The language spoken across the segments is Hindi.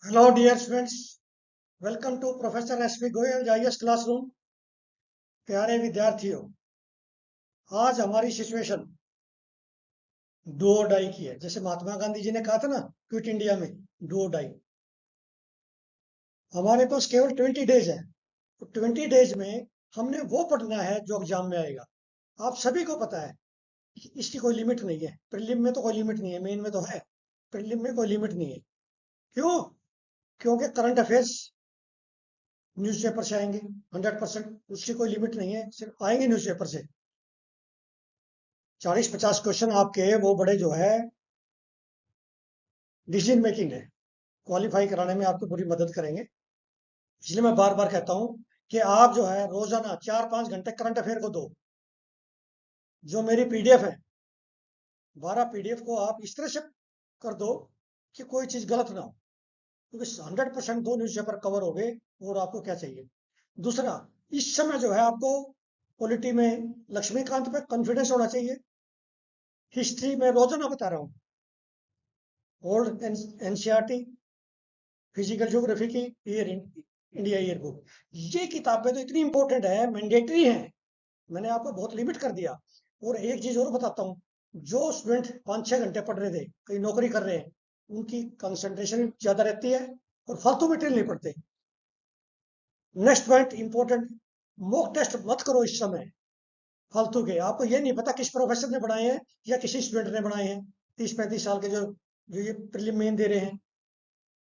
Hello dear students, welcome to professor S P Goyal IAS classroom. प्यारे विद्यार्थियों, आज हमारी सिचुएशन डू और डाई की है। जैसे महात्मा गांधी जी ने कहा था ना, क्विट इंडिया में डू और डाई। हमारे पास केवल 20 डेज है। तो 20 डेज में हमने वो पढ़ना है जो एग्जाम में आएगा। आप सभी को पता है कि इसकी कोई लिमिट नहीं है। प्रीलिम में तो कोई लिमिट नहीं है, मेन में तो है, प्रीलिम में कोई लिमिट नहीं है। क्यों? क्योंकि करंट अफेयर्स न्यूज़पेपर से आएंगे 100%, उसकी कोई लिमिट नहीं है, सिर्फ आएंगे न्यूज़पेपर से। 40-50 क्वेश्चन आपके वो बड़े जो है डिसीजन मेकिंग है, क्वालिफाई कराने में आपको पूरी मदद करेंगे। इसलिए मैं बार बार कहता हूं कि आप जो है रोजाना 4-5 घंटे करंट अफेयर को दो। जो मेरी पीडीएफ है, 12 पीडीएफ को आप इस तरह से कर दो कि कोई चीज गलत ना हो, क्योंकि 100% दो न्यूज़पेपर कवर हो गए और आपको क्या चाहिए। दूसरा, इस समय जो है आपको पॉलिटी में लक्ष्मीकांत पे कॉन्फिडेंस होना चाहिए। हिस्ट्री में रोजाना बता रहा हूँ, ओल्ड एनसीईआरटी, फिजिकल ज्योग्राफी की ईयर इंडिया ईयर बुक, ये किताबें तो इतनी इंपॉर्टेंट है, मैंडेटरी है। मैंने आपको बहुत लिमिट कर दिया। और एक चीज और बताता हूँ, जो स्टूडेंट 5-6 घंटे पढ़ रहे थे, कहीं नौकरी कर रहे हैं, उनकी कंसंट्रेशन ज्यादा रहती है और फालतू मटेरियल नहीं पढ़ते। Next point important, mock test मत करो इस समय फालतू के। आपको ये नहीं पता किस प्रोफेसर ने बनाए हैं या किसी स्टूडेंट ने बनाए हैं। 30-35 साल के जो जो ये प्रीलिम मेन दे रहे हैं,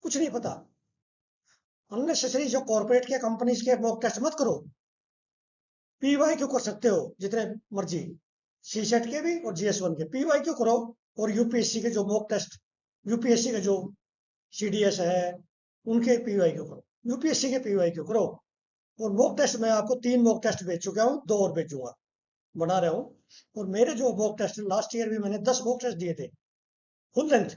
कुछ नहीं पता। अननेसेसरी जो कॉर्पोरेट के कंपनीज के मॉक टेस्ट मत करो। पीवाई क्यों कर सकते हो जितने मर्जी, सी सेट के भी और जीएस1 के पीवाई क्यों करो। और यूपीएससी के जो मॉक टेस्ट, यूपीएससी के जो सीडीएस है, उनके पीवाई क्यों करो, यूपीएससी के पीवाई क्यों करो। और मॉक टेस्ट मैं आपको 3 मॉक टेस्ट भेज चुका हूँ, 2 और भेजूंगा, बना रहा हूँ। और मेरे जो मॉक टेस्ट लास्ट ईयर भी मैंने 10 मॉक टेस्ट दिए थे, फुल लेंथ।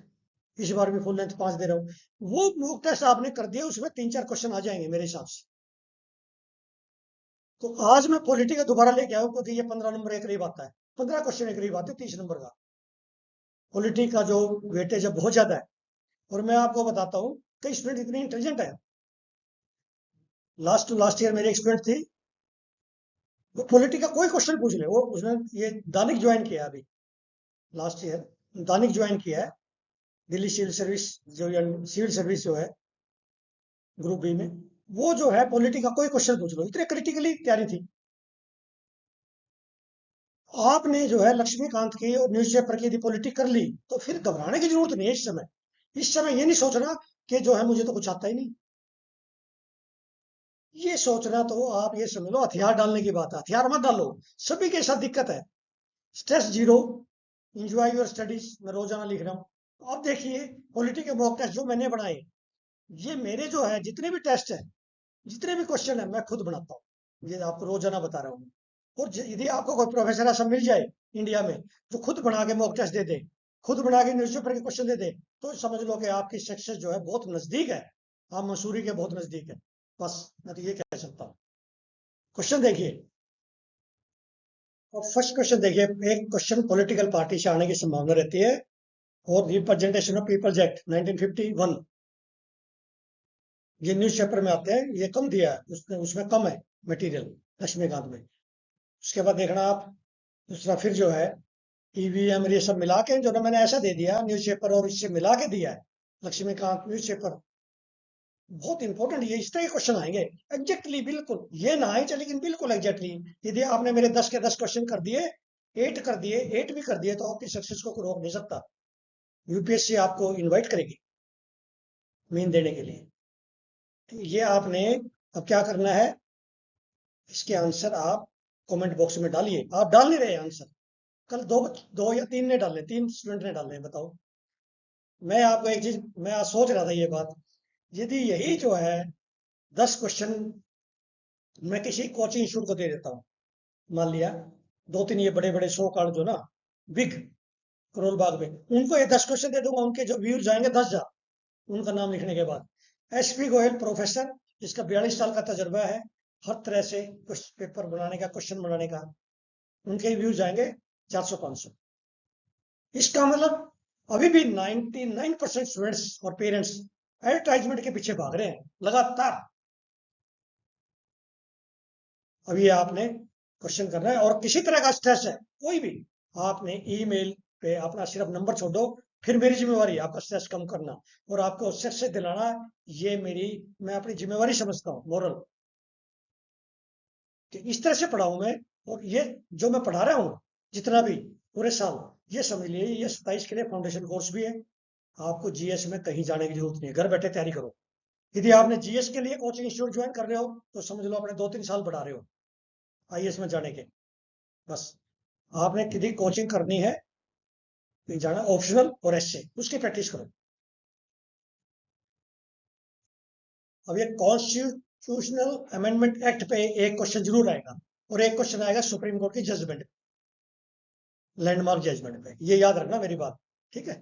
इस बार भी फुल लेंथ 5 दे रहा हूँ। वो मॉक टेस्ट आपने कर दिया, उसमें 3-4 क्वेश्चन आ जाएंगे मेरे हिसाब से। तो आज मैं पॉलिटी का दोबारा लेके आऊँ, क्योंकि ये 15 नंबर एक करीब आता है, 15 क्वेश्चन एक करीब आते हैं 30 नंबर का। पॉलिटी का जो वेटेज है बहुत ज्यादा है। और मैं आपको बताता हूँ, कई स्टूडेंट इतने इंटेलिजेंट है। लास्ट टू लास्ट ईयर मेरी एक स्टूडेंट थी, वो पॉलिटी का कोई क्वेश्चन पूछ ले, वो उसने ये दानिक ज्वाइन किया अभी लास्ट ईयर, दानिक ज्वाइन किया है, दिल्ली सिविल सर्विस, जो सिविल सर्विस जो है ग्रुप बी में। वो जो है पॉलिटी का कोई क्वेश्चन पूछ लो, इतने क्रिटिकली तैयारी थी। आपने जो है लक्ष्मीकांत की और न्यूज़पेपर की यदि पॉलिटिक कर ली, तो फिर घबराने की जरूरत नहीं है इस समय। इस समय ये नहीं सोचना कि जो है मुझे तो कुछ आता ही नहीं। ये सोचना तो आप ये समझ लो हथियार डालने की बात है। हथियार मत डालो, सभी के साथ दिक्कत है। Stress zero, enjoy your studies, मैं रोजाना लिख रहा हूँ। अब देखिए, पॉलिटी के मॉक टेस्ट जो मैंने बनाए, ये मेरे जो है जितने भी टेस्ट है, जितने भी क्वेश्चन है, मैं खुद बनाता हूँ। ये आपको रोजाना बता रहा हूँ। और यदि आपको कोई प्रोफेसर ऐसा मिल जाए इंडिया में जो खुद बना के मॉक टेस्ट दे दे, खुद बना के न्यूज़पेपर के क्वेश्चन दे दे, तो समझ लो कि आपकी सक्सेस जो है बहुत नजदीक है। आप मसूरी के बहुत नजदीक है। बस मैं तो ये कह सकता हूँ। क्वेश्चन देखिए, और फर्स्ट क्वेश्चन देखिए। एक क्वेश्चन पॉलिटिकल पार्टी से आने की संभावना रहती है, और रिप्रेजेंटेशन ऑफ पीपल्स एक्ट 1951, ये न्यूज़पेपर में आते हैं। ये कम दिया है, उसमें कम है मटेरियल लक्ष्मीकांत में। उसके बाद देखना आप, दूसरा फिर जो है ईवीएम ये सब मिला के जो ना मैंने ऐसा दे दिया न्यूज़पेपर, और इससे मिला के दिया है लक्ष्मीकांत न्यूज़पेपर। बहुत इंपॉर्टेंट, ये इस तरह के क्वेश्चन आएंगे एग्जैक्टली, बिल्कुल ये ना आए लेकिन बिल्कुल एग्जैक्टली। यदि आपने मेरे 10 के 10 क्वेश्चन कर दिए, 8 कर दिए, 8 भी कर दिए, तो आपकी सक्सेस को रोक नहीं सकता। यूपीएससी आपको इनवाइट करेगी मेन देने के लिए। तो ये आपने अब क्या करना है, इसके आंसर आप कमेंट बॉक्स में डालिए। आप डाल नहीं रहे आंसर, कल दो दो या तीन ने डाले, 3 स्टूडेंट ने डाले, बताओ। मैं आपको एक चीज, मैं आज सोच रहा था ये बात, यदि यही जो है 10 क्वेश्चन मैं किसी कोचिंग इंस्टीट्यूट को दे देता हूँ, मान लिया 2-3 ये बड़े बड़े शो कार्ड जो ना बिग करोल बाग में, उनको ये 10 क्वेश्चन दे दूंगा, उनके जो व्यूज जाएंगे 10,000 उनका नाम लिखने के बाद। एसपी गोयल प्रोफेसर, जिसका 42 साल का तजर्बा है हर तरह से कुछ पेपर बनाने का, क्वेश्चन बनाने का, उनके व्यूज जाएंगे 400-500। इसका मतलब अभी भी 99% स्टूडेंट्स और पेरेंट्स एडवर्टाइजमेंट के पीछे भाग रहे हैं लगातार। अब ये आपने क्वेश्चन करना है, और किसी तरह का स्ट्रेस है कोई भी, आपने ईमेल पे अपना सिर्फ नंबर छोड़ दो, फिर मेरी जिम्मेवारी है आपका स्ट्रेस कम करना और आपको सक्सेस दिलाना। ये मेरी, मैं अपनी जिम्मेवारी समझता हूँ, मोरल, कि इस तरह से पढ़ाऊं मैं। और ये जो मैं पढ़ा रहा हूँ जितना भी पूरे साल, ये समझ लिए ये 27 के लिए फाउंडेशन कोर्स भी है। आपको जीएस में कहीं जाने की जरूरत नहीं है, घर बैठे तैयारी करो। यदि आपने जीएस के लिए कोचिंग इंस्टीट्यूट ज्वाइन कर रहे हो तो समझ लो अपने 2-3 साल बढ़ा रहे हो आईएएस में जाने के। बस आपने किसी कोचिंग करनी है, कहीं जाना ऑप्शनल, और एससे उसकी प्रैक्टिस करो। अब ये कॉन्स्टिट्यूशनल अमेंडमेंट एक्ट पे एक क्वेश्चन जरूर आएगा, और एक क्वेश्चन आएगा सुप्रीम कोर्ट की जजमेंट, लैंडमार्क जजमेंट पे। ये याद रखना मेरी बात, ठीक है।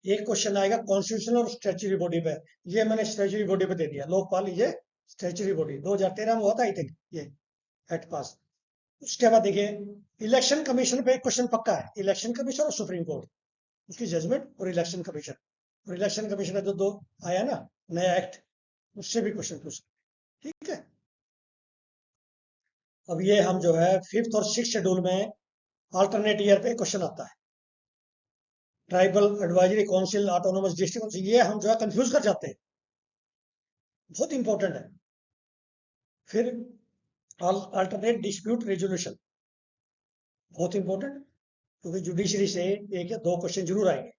एक क्वेश्चन आएगा कॉन्स्टिट्यूशनल और स्टैच्यूटरी बॉडी पे। ये मैंने स्टैच्यूटरी बॉडी पे दे दिया, लोकपाल, ये स्टैच्यूटरी बॉडी 2013 में हुआ था आई थिंक, ये एक्ट पास। उसके बाद देखिए इलेक्शन कमीशन पे एक क्वेश्चन पक्का है, इलेक्शन कमीशन और सुप्रीम कोर्ट, उसकी जजमेंट और इलेक्शन कमीशन। और इलेक्शन कमीशन का जो दो आया ना नया एक्ट, उससे भी क्वेश्चन पूछ, ठीक है। अब ये हम जो है 5th और 6th शेड्यूल में अल्टरनेट ईयर पे क्वेश्चन आता है, tribal advisory council, autonomous district, ये हम जो है कंफ्यूज कर जाते हैं, बहुत इंपॉर्टेंट है। फिर अल्टरनेट डिस्प्यूट रेजोल्यूशन, बहुत इंपॉर्टेंट, क्योंकि जुडिशरी से एक या दो क्वेश्चन जरूर आएंगे।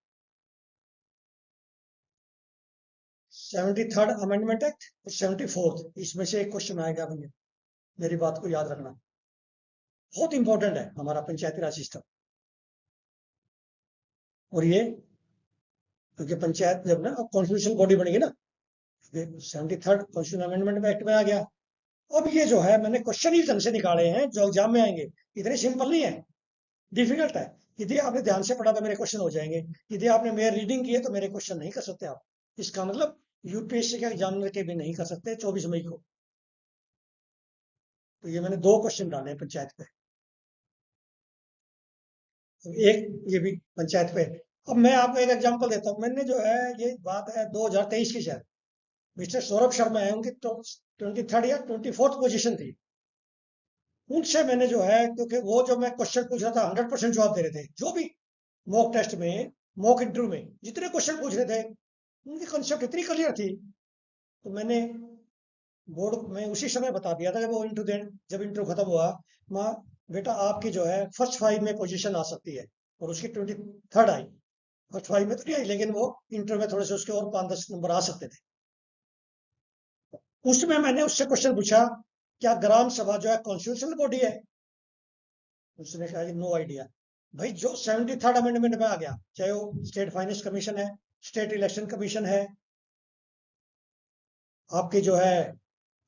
73rd अमेंडमेंट एक्ट और 74th, इसमें से एक क्वेश्चन आएगा भैया, मेरी बात को याद रखना, बहुत इंपॉर्टेंट है हमारा पंचायती राज सिस्टम। और ये क्योंकि पंचायत जब ना कॉन्स्टिट्यूशन बॉडी बनेगी ना, 73rd कॉन्स्टिट्यूशन अमेंडमेंट एक्ट में आ गया। अब ये जो है मैंने क्वेश्चन ही ढंग से निकाले हैं जो एग्जाम में आएंगे, इतने सिंपल नहीं है, डिफिकल्ट है। यदि आपने ध्यान से पढ़ा तो मेरे क्वेश्चन हो जाएंगे, यदि आपने मेरे रीडिंग की है तो मेरे क्वेश्चन नहीं कर सकते आप। इसका मतलब यूपीएससी के एग्जामिनर के भी नहीं कर सकते 24 मई को। तो ये मैंने दो क्वेश्चन डाले हैं पंचायत पे, तो एक ये भी पंचायत पे। अब मैं आपको एक एग्जांपल देता हूँ, मैंने जो है ये बात है 2023 की, शायद मिस्टर सौरभ शर्मा है, उनकी तो 23rd या 24th पोजीशन थी। उनसे मैंने जो है, क्योंकि वो जो मैं क्वेश्चन पूछ रहा था 100% जवाब दे रहे थे, जो भी मॉक टेस्ट में, मॉक इंटरव्यू में जितने क्वेश्चन पूछ रहे थे, उनकी कंसेप्ट इतनी क्लियर थी। तो मैंने बोर्ड में उसी समय बता दिया था, जब वो इंटरव्यू दें, जब इंटरव्यू खत्म हुआ, माँ बेटा आपकी जो है फर्स्ट 5 में पोजीशन आ सकती है, और उसकी 23rd आई। फर्स्ट 5 में तो नहीं आई, लेकिन वो इंटरव्यू में थोड़े से उसके और 5-10 नंबर आ सकते थे। उसमें मैंने उससे क्वेश्चन पूछा, क्या ग्राम सभा जो है कॉन्स्टिट्यूशनल बॉडी है? उसने कहा नो आइडिया। भाई जो 73rd अमेंडमेंट में आ गया, चाहे वो स्टेट फाइनेंस कमीशन है, स्टेट इलेक्शन कमीशन है, आपकी जो है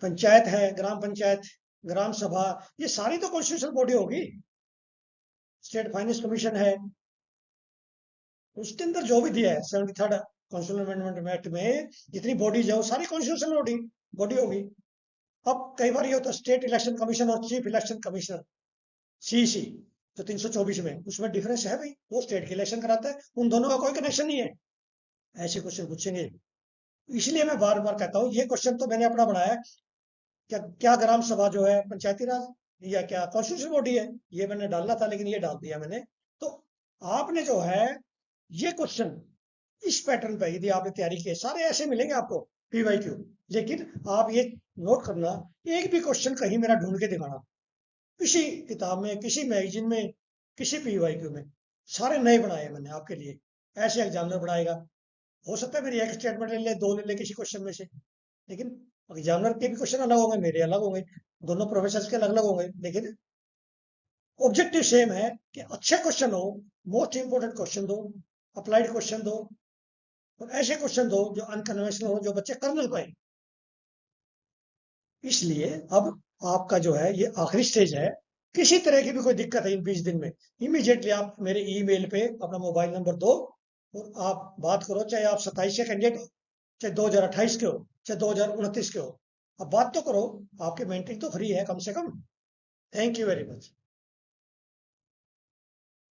पंचायत है, ग्राम पंचायत, ग्राम सभा, ये सारी तो कॉन्स्टिट्यूशनल बॉडी होगी। स्टेट फाइनेंस कमीशन है, उसके अंदर जो भी दिया है 73rd कॉन्स्टिट्यूशनल अमेंडमेंट एक्ट में, जितनी बॉडीज है वो सारी कॉन्स्टिट्यूशनल बॉडी बॉडी होगी। अब कई बार ये होता है स्टेट इलेक्शन कमीशन और चीफ इलेक्शन कमिश्नर, सीसी, तो 324 में उसमें डिफरेंस है भाई, वो स्टेट के इलेक्शन कराता है, उन दोनों का कोई कनेक्शन नहीं है। ऐसे क्वेश्चन पूछेंगे, इसलिए मैं बार बार कहता हूँ ये क्वेश्चन तो मैंने अपना बनाया। क्या क्या ग्राम सभा जो है पंचायती राज या क्या कॉन्स्टिट्यूशन बॉडी है, ये मैंने डालना था लेकिन ये डाल दिया मैंने। तो आपने जो है ये क्वेश्चन इस पैटर्न पे यदि आपने तैयारी की, सारे ऐसे मिलेंगे आपको पीवाईक्यू, लेकिन आप ये नोट करना, एक भी क्वेश्चन कहीं मेरा ढूंढ के दिखाना, किसी किताब में, किसी मैगजीन में, किसी पीवाईक्यू में, सारे नए बनाए मैंने आपके लिए, ऐसे एग्जामिनर बनाएगा। हो सकता है मेरी एक स्टेटमेंट ले ले, दो ले ले किसी क्वेश्चन में से, लेकिन एग्जामिनर के भी क्वेश्चन अलग होंगे, मेरे अलग होंगे, दोनों प्रोफेसर के अलग अलग होंगे, लेकिन ऑब्जेक्टिव सेम है कि अच्छे क्वेश्चन हो, मोस्ट इंपोर्टेंट क्वेश्चन दो, अप्लाइड क्वेश्चन दो, और ऐसे क्वेश्चन दो जो अनकन्वेंशनल हो, जो बच्चे कर नहीं पाए। इसलिए अब आपका जो है ये आखिरी स्टेज है, किसी तरह की भी कोई दिक्कत है इन 20 दिन में, इमीडिएटली आप मेरे ईमेल पे अपना मोबाइल नंबर दो और आप बात करो, चाहे आप 27 के कैंडिडेट हो, चाहे 2028 के हो, चाहे 2029 के हो, अब बात तो करो, आपकी मेंटरिंग तो फ्री है कम से कम। Thank you very much.